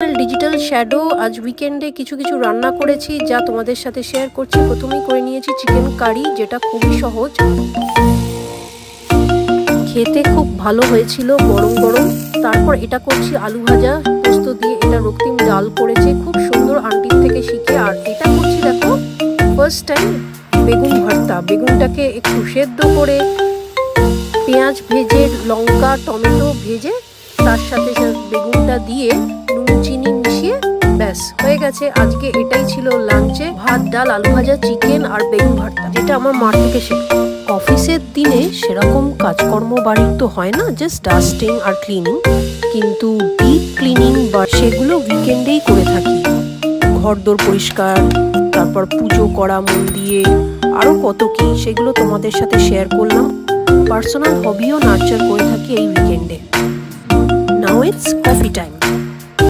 Digital shadow. আজ উইকেন্ডে কিছু কিছু রান্না করেছি যা তোমাদের সাথে শেয়ার করছি। প্রথমেই করে নিয়েছি চিকেন কারি, যেটা খুবই সহজ, খেতে খুব ভালো হয়েছিল গরম গরম। তারপর এটা করছি আলু ভাজা পোস্ত দিয়ে, এটা রক্তিম ডাল করেছে খুব সুন্দর আন্টির থেকে শিখে। আর এটা করছি দেখো ফার্স্ট টাইম বেগুন ভর্তা। বেগুনটাকে একটু সেদ্ধ করে পেঁয়াজ ভেজে, লঙ্কা টমেটো ভেজে তার সাথে বেগুনটা দিয়ে নুন চিনি মিশিয়ে ব্যাস হয়ে গেছে। আজকে এটাই ছিল লাঞ্চে, ভাত ডাল আলু ভাজা চিকেন আর বেগুন ভর্তা, যেটা আমার মার থেকে শেখা। অফিসের দিনে সেরকম কাজকর্ম বাড়ির তো হয় না, জাস্ট ডাস্টিং আর ক্লিনিং, কিন্তু ডিপ ক্লিনিং বা সেগুলো উইকেন্ডেই করে থাকি। ঘরদোর পরিষ্কার, তারপর পুজো করা মন দিয়ে, আরও কত কি, সেগুলো তোমাদের সাথে শেয়ার করলাম। পার্সোনাল হবিও নার্চার করে থাকি এই উইকেন্ডে। Now it's coffee time.